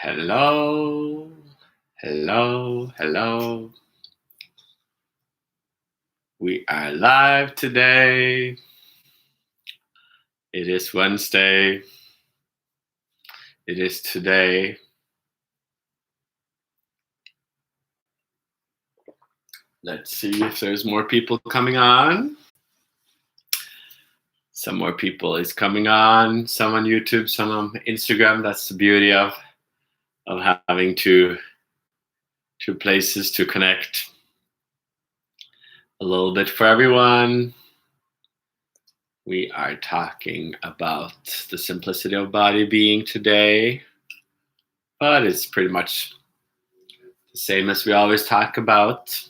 Hello, hello, hello. We are live today. It is Wednesday. It is today. Let's see if there's more people coming on. Some more people is coming on. Some on YouTube, some on Instagram. That's the beauty of having two places to connect. A little bit for everyone. We are talking about the simplicity of body being today, but it's pretty much the same as we always talk about.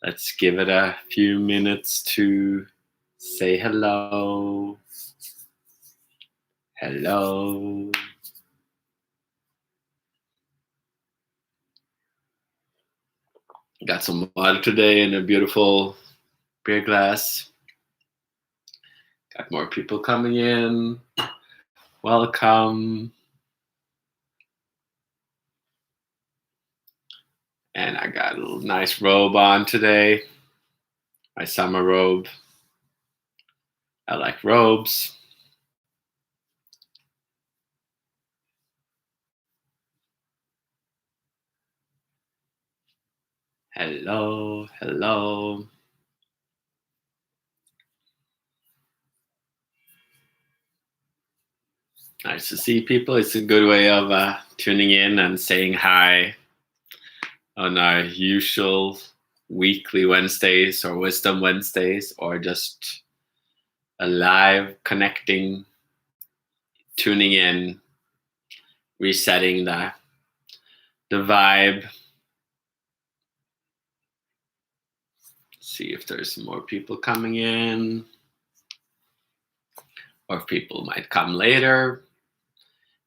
Let's give it a few minutes to say hello. Hello. Got some water today in a beautiful beer glass. Got more people coming in. Welcome. And I got a little nice robe on today. My summer robe. I like robes. Hello, hello. Nice to see people. It's a good way of tuning in and saying hi on our usual weekly Wednesdays or Wisdom Wednesdays, or just a live connecting, tuning in, resetting the vibe. See if there's more people coming in, or if people might come later.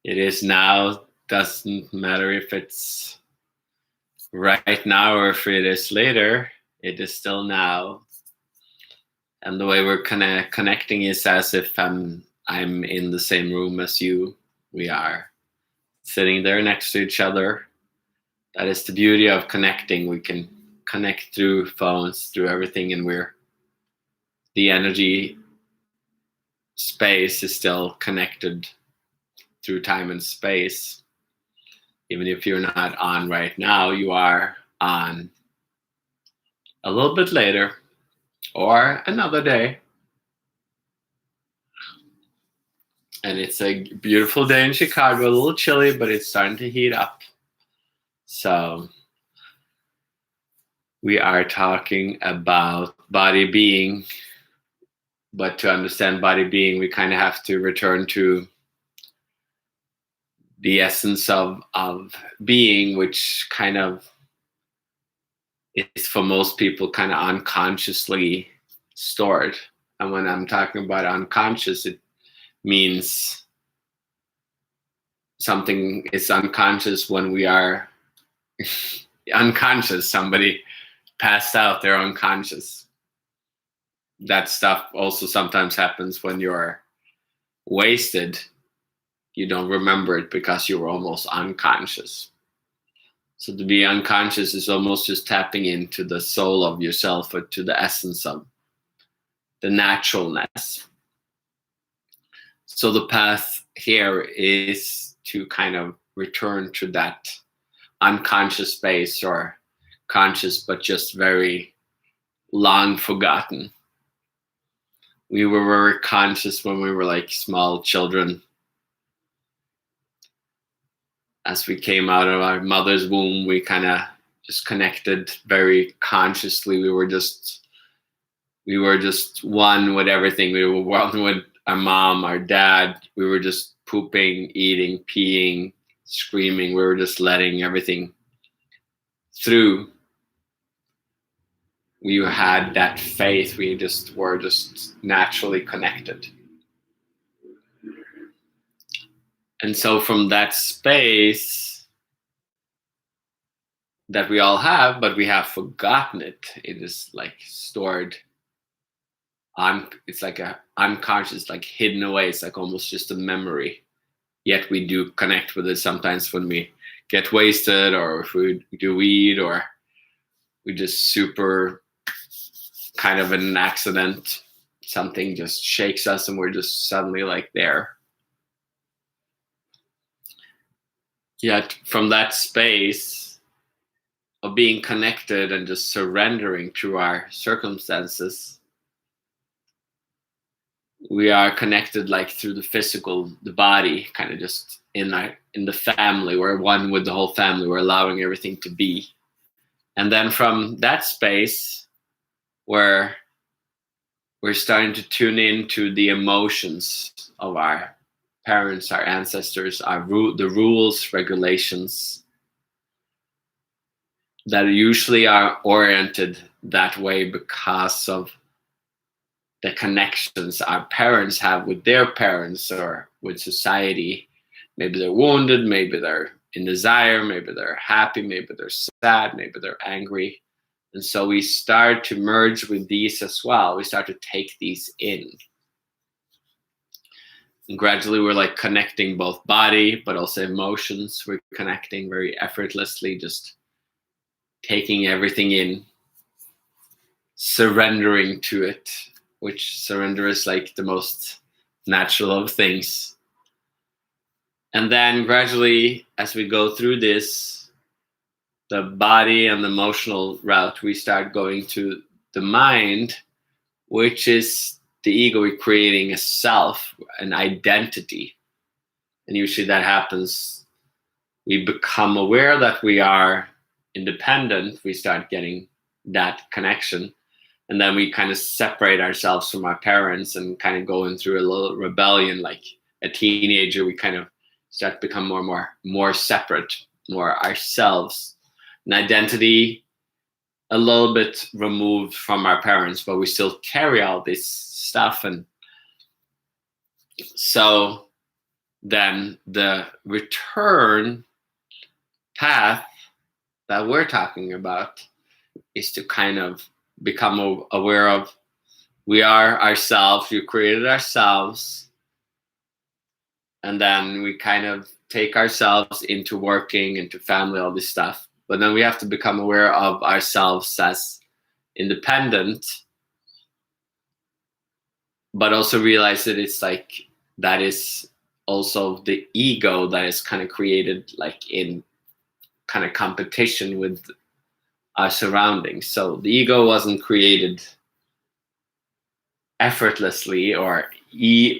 It is now, doesn't matter if it's right now or if it is later, it is still now. And the way we're connecting is as if I'm in the same room as you. We are sitting there next to each other. That is the beauty of connecting. We can connect through phones, through everything, and the energy space is still connected through time and space. Even if you're not on right now, you are on a little bit later or another day. And it's a beautiful day in Chicago, a little chilly, but it's starting to heat up. So we are talking about body being, but to understand body being, we kind of have to return to the essence of being, which kind of is for most people kind of unconsciously stored. And when I'm talking about unconscious, it means something is unconscious when we are unconscious. Somebody passed out, they're unconscious. That stuff also sometimes happens when you're wasted. You don't remember it because you were almost unconscious. So to be unconscious is almost just tapping into the soul of yourself, or to the essence of the naturalness. So the path here is to kind of return to that unconscious space, or conscious but just very long forgotten. We were very conscious when we were like small children. As we came out of our mother's womb, we kind of just connected very consciously. We were just one with everything. We were one with our mom, our dad. We were just pooping, eating, peeing, screaming. We were just letting everything through. We had that faith. We just were just naturally connected. And so from that space that we all have, but we have forgotten it, it is like stored on, it's like a unconscious, like hidden away. It's like almost just a memory. yet we do connect with it sometimes when we get wasted, or if we do weed, or we just super kind of in an accident, something just shakes us and we're just suddenly like there. Yet from that space of being connected and just surrendering to our circumstances, we are connected like through the physical, the body, kind of just in the family. We're one with the whole family. We're allowing everything to be. And then from that space where we're starting to tune into the emotions of our parents, our ancestors, the rules, regulations that usually are oriented that way because of the connections our parents have with their parents or with society. Maybe they're wounded, maybe they're in desire, maybe they're happy, maybe they're sad, maybe they're angry. And so we start to merge with these as well. We start to take these in. And gradually we're like connecting both body, but also emotions. We're connecting very effortlessly, just taking everything in, surrendering to it, which surrender is like the most natural of things. And then gradually, as we go through this, the body and the emotional route, we start going to the mind, which is the ego creating a self, an identity. And usually that happens, we become aware that we are independent, we start getting that connection. And then we kind of separate ourselves from our parents and kind of going through a little rebellion. Like a teenager, we kind of start to become more separate, more ourselves. An identity a little bit removed from our parents, but we still carry all this stuff. And so then the return path that we're talking about is to kind of become aware of, we are ourselves, we created ourselves, and then we kind of take ourselves into working, into family, all this stuff. But then we have to become aware of ourselves as independent, but also realize that it's like, that is also the ego that is kind of created like in kind of competition with our surroundings. So the ego wasn't created effortlessly or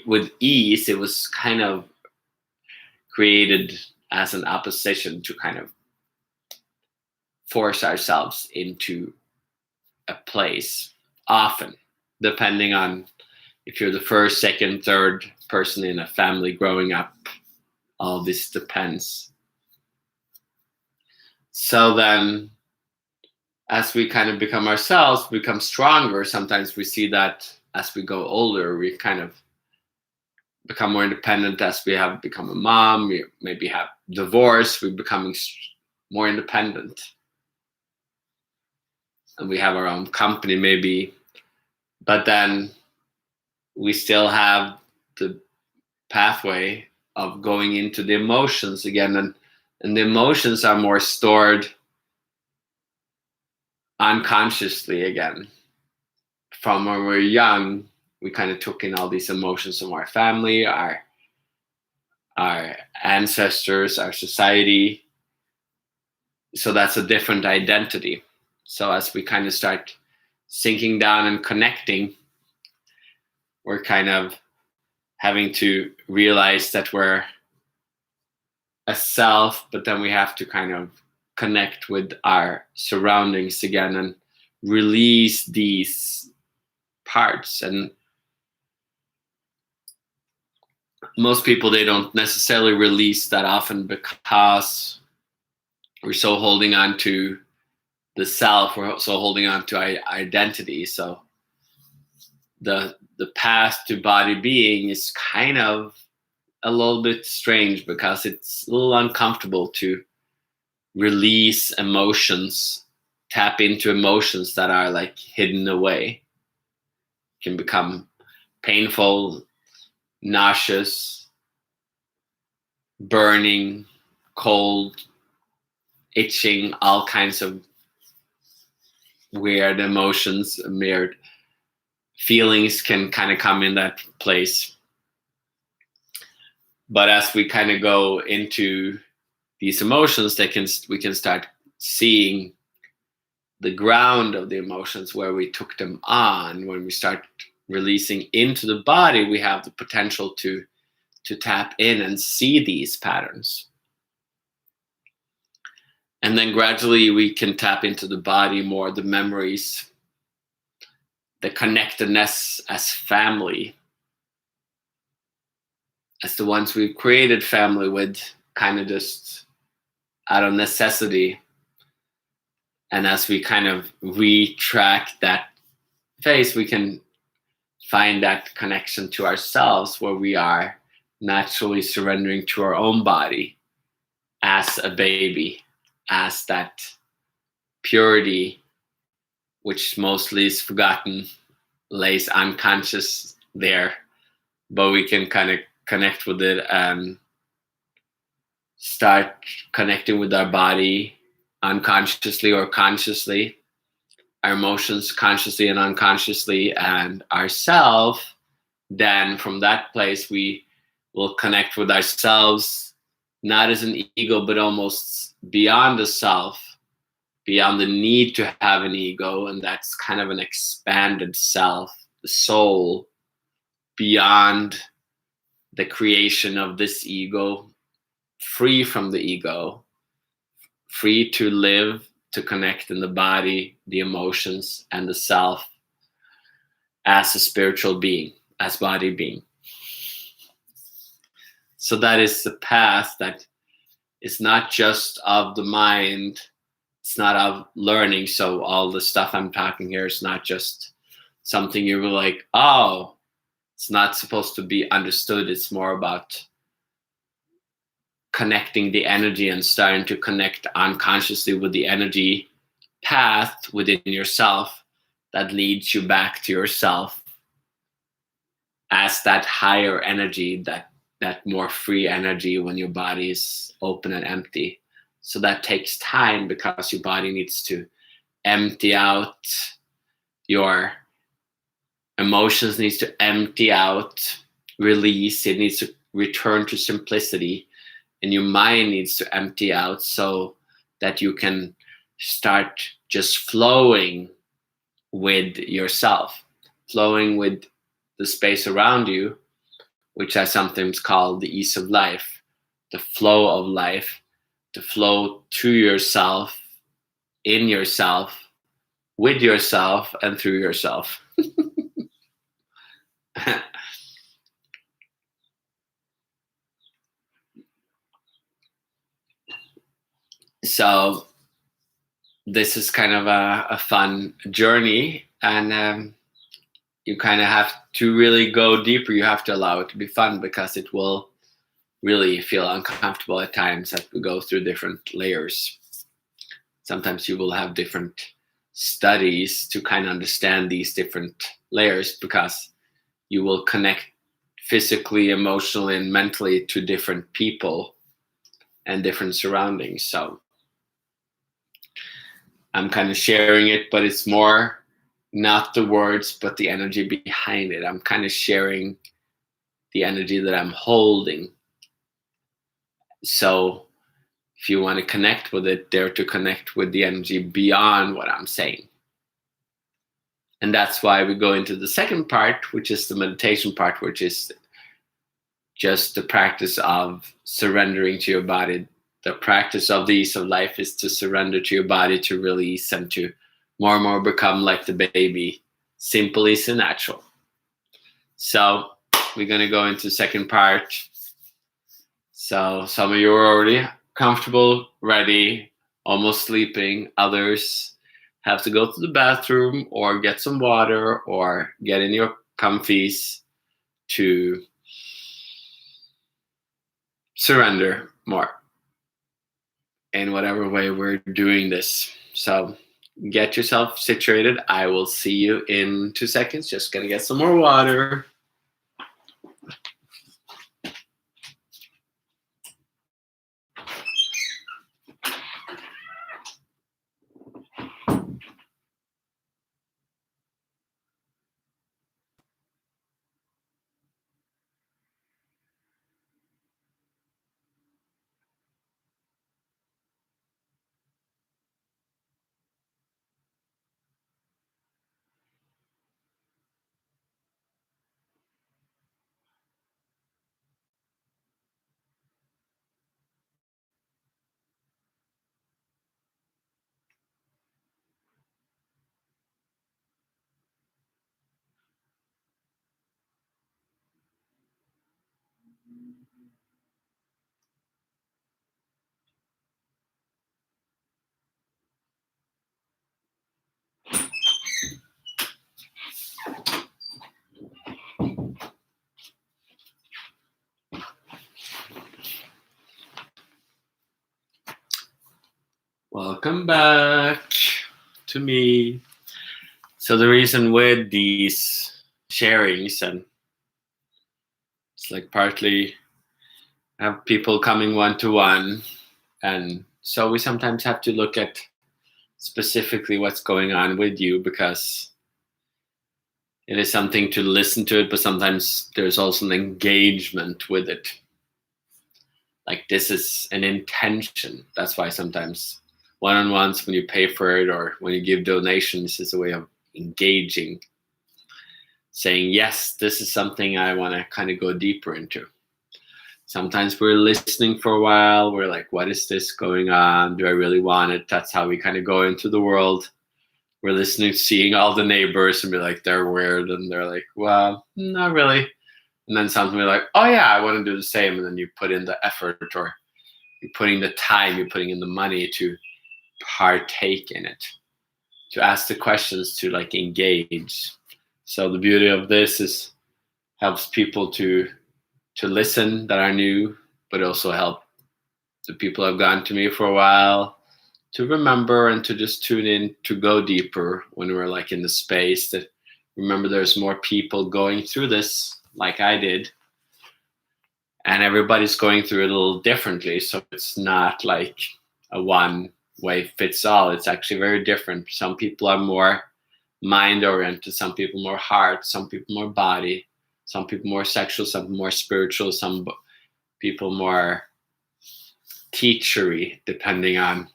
with ease. It was kind of created as an opposition to kind of force ourselves into a place, often depending on if you're the first, second, third person in a family growing up. All this depends. So then as we kind of become ourselves, become stronger, sometimes we see that as we go older, we kind of become more independent. As we have become a mom, we maybe have divorced, we're becoming more independent. And we have our own company maybe, but then we still have the pathway of going into the emotions again. And the emotions are more stored unconsciously again. From when we're young, we kind of took in all these emotions from our family, our ancestors, our society. So that's a different identity. So as we kind of start sinking down and connecting, we're kind of having to realize that we're a self, but then we have to kind of connect with our surroundings again and release these parts. And most people, they don't necessarily release that often because we're so holding on to the self, we're so holding on to our identity. So the path to body being is kind of a little bit strange because it's a little uncomfortable to release emotions, tap into emotions that are like hidden away. It can become painful, nauseous, burning, cold, itching, all kinds of weird emotions, weird feelings can kind of come in that place. But as we kind of go into these emotions, we can start seeing the ground of the emotions where we took them on. When we start releasing into the body, we have the potential to tap in and see these patterns. And then gradually we can tap into the body more, the memories, the connectedness as family, as the ones we've created family with, kind of just out of necessity. And as we kind of retract that phase, we can find that connection to ourselves, where we are naturally surrendering to our own body as a baby, as that purity, which mostly is forgotten, lays unconscious there, but we can kind of connect with it and start connecting with our body unconsciously or consciously, our emotions consciously and unconsciously, and ourself. Then from that place we will connect with ourselves, not as an ego, but almost beyond the self, beyond the need to have an ego, and that's kind of an expanded self, the soul, beyond the creation of this ego, free from the ego, free to live, to connect in the body, the emotions, and the self as a spiritual being, as body being. So that is the path that is not just of the mind, it's not of learning. So all the stuff I'm talking here is not just something you're like, oh, it's not supposed to be understood. It's more about connecting the energy and starting to connect unconsciously with the energy path within yourself that leads you back to yourself as that higher energy, that more free energy when your body is open and empty. So that takes time, because your body needs to empty out, your emotions needs to empty out, release, it needs to return to simplicity, and your mind needs to empty out so that you can start just flowing with yourself, flowing with the space around you, which I sometimes call the ease of life, the flow of life, the flow to yourself, in yourself, with yourself, and through yourself. So this is kind of a fun journey, and you kind of have to really go deeper. You have to allow it to be fun, because it will really feel uncomfortable at times as we go through different layers. Sometimes you will have different studies to kind of understand these different layers, because you will connect physically, emotionally, and mentally to different people and different surroundings. So I'm kind of sharing it, but it's more not the words, but the energy behind it. I'm kind of sharing the energy that I'm holding. So if you want to connect with it, dare to connect with the energy beyond what I'm saying. And that's why we go into the second part, which is the meditation part, which is just the practice of surrendering to your body. The practice of the ease of life is to surrender to your body, to release, and to more and more become like the baby, simple, easy, and natural. So we're going to go into the second part. So some of you are already comfortable, ready, almost sleeping. Others have to go to the bathroom or get some water or get in your comfies to surrender more in whatever way we're doing this. So get yourself situated. I will see you in 2 seconds. Just gonna get some more water. Welcome back to me. So the reason with these sharings, and it's like partly have people coming one to one, and so we sometimes have to look at specifically what's going on with you, because it is something to listen to it, but sometimes there's also an engagement with it. Like this is an intention. That's why sometimes one-on-ones, when you pay for it or when you give donations, is a way of engaging, saying, yes, this is something I want to kind of go deeper into. Sometimes we're listening for a while. We're like, what is this going on? Do I really want it? That's how we kind of go into the world. We're listening, seeing all the neighbors and be like, they're weird. And they're like, well, not really. And then something we're like, oh yeah, I want to do the same. And then you put in the effort, or you're putting the time, you're putting in the money to partake in it, to ask the questions, to like engage. So the beauty of this is helps people to listen that are new, but also help the people who have gone to me for a while to remember and to just tune in, to go deeper when we're like in the space, that remember there's more people going through this like I did, and everybody's going through it a little differently. So it's not like a one way fits all. It's actually very different. Some people are more mind oriented, some people more heart, some people more body, some people more sexual, some more spiritual, some people more teachery, depending on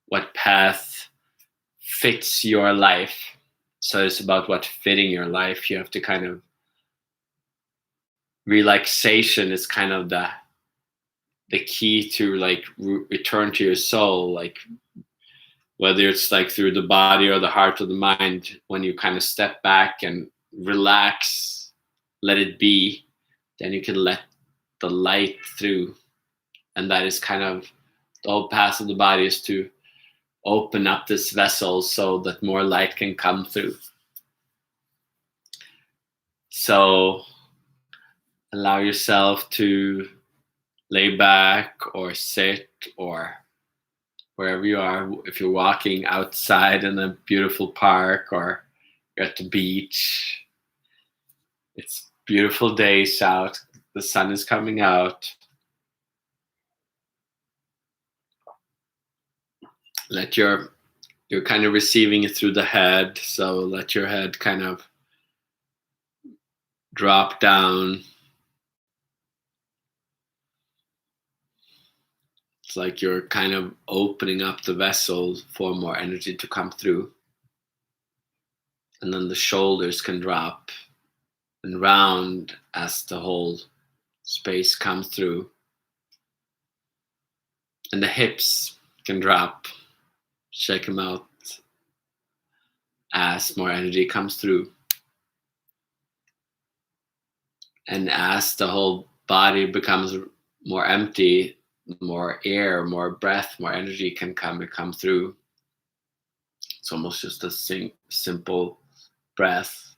what path fits your life. So it's about what fitting your life. You have to kind of, relaxation is kind of the key to like return to your soul, like whether it's like through the body or the heart or the mind. When you kind of step back and relax, let it be, then you can let the light through. And that is kind of the whole path of the body, is to open up this vessel so that more light can come through. So allow yourself to lay back or sit, or wherever you are. If you're walking outside in a beautiful park, or you're at the beach, it's beautiful days out, the sun is coming out. You're kind of receiving it through the head, so let your head kind of drop down. It's like you're kind of opening up the vessel for more energy to come through. And then the shoulders can drop and round as the whole space comes through. And the hips can drop, shake them out as more energy comes through. And as the whole body becomes more empty, more air, more breath, more energy can come through. It's almost just a simple breath.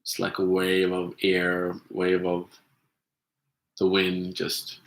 It's like a wave of air, wave of the wind, just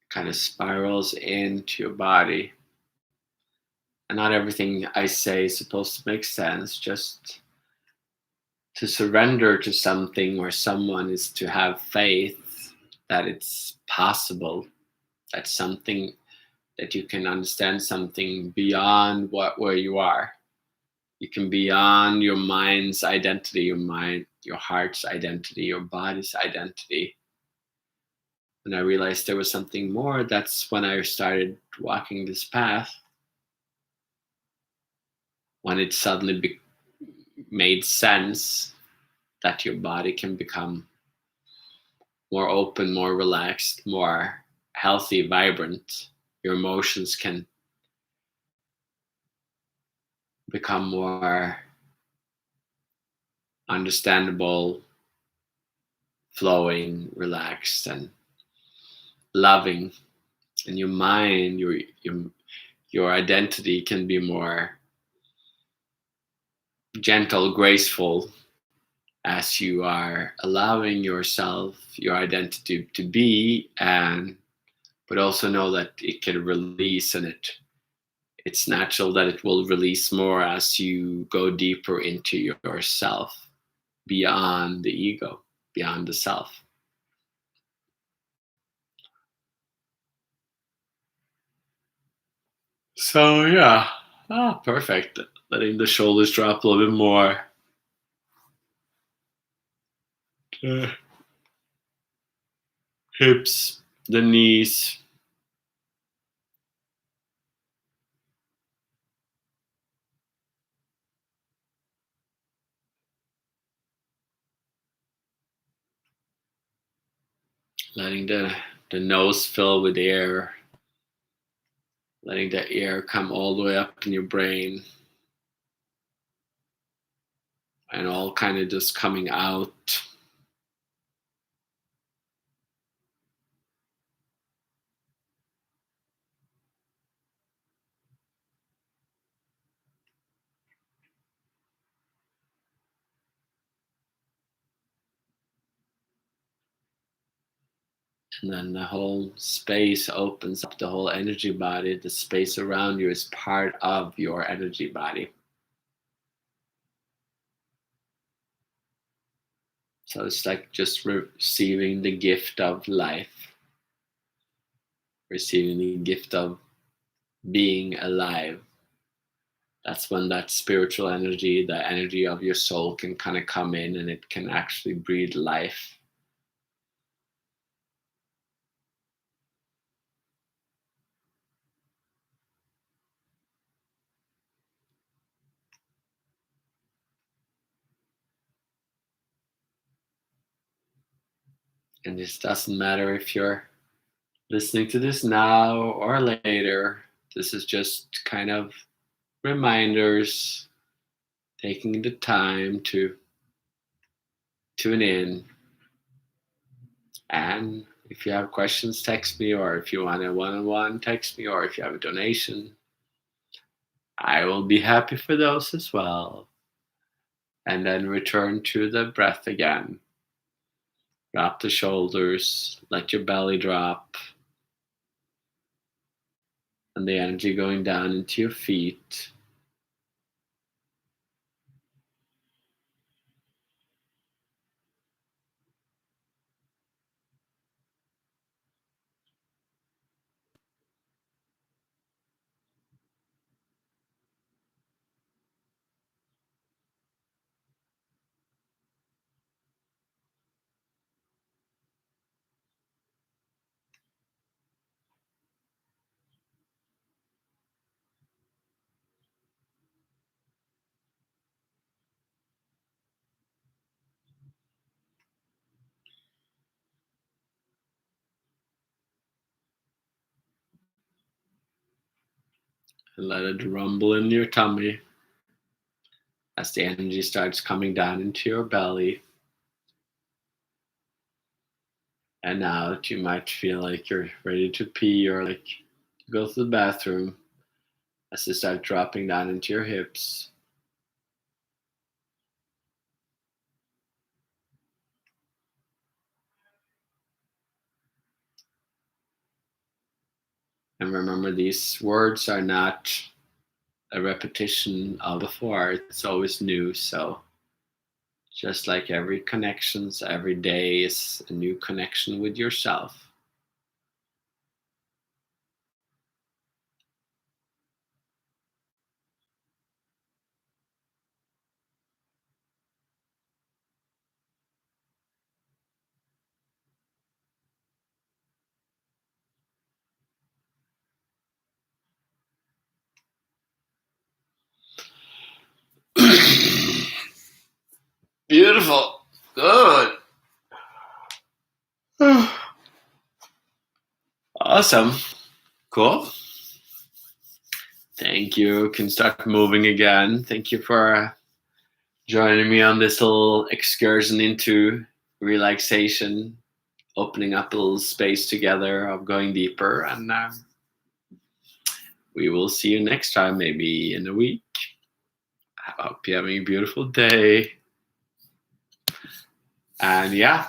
kind of spirals into your body. And not everything I say is supposed to make sense. Just to surrender to something or someone is to have faith that it's possible, that something, that you can understand something beyond where you are. You can beyond your mind's identity, your heart's identity, your body's identity. When I realized there was something more, that's when I started walking this path. When it suddenly made sense that your body can become more open, more relaxed, more healthy, vibrant. Your emotions can become more understandable, flowing, relaxed, and loving. And your mind, your identity can be more gentle, graceful, as you are allowing yourself, your identity to be, and but also know that it can release, and it's natural that it will release more as you go deeper into yourself, beyond the ego, beyond the self. So yeah, perfect. Letting the shoulders drop a little bit more. The hips, the knees. Letting the nose fill with air. Letting the air come all the way up in your brain. And all kind of just coming out. And then the whole space opens up, the whole energy body. The space around you is part of your energy body. So it's like just receiving the gift of life, receiving the gift of being alive. That's when that spiritual energy, the energy of your soul, can kind of come in, and it can actually breathe life. And this doesn't matter if you're listening to this now or later. This is just kind of reminders, taking the time to tune in. And if you have questions, text me, or if you want a one on one, text me, or if you have a donation, I will be happy for those as well. And then return to the breath again. Drop the shoulders, let your belly drop, and the energy going down into your feet. And let it rumble in your tummy as the energy starts coming down into your belly. And out, you might feel like you're ready to pee or like to go to the bathroom as they start dropping down into your hips. And remember, these words are not a repetition of before, it's always new. So just like every connections, every day is a new connection with yourself. Awesome. Cool. Thank you. Can start moving again. Thank you for joining me on this little excursion into relaxation, opening up a little space together of going deeper. And we will see you next time, maybe in a week. I hope you're having a beautiful day. And yeah,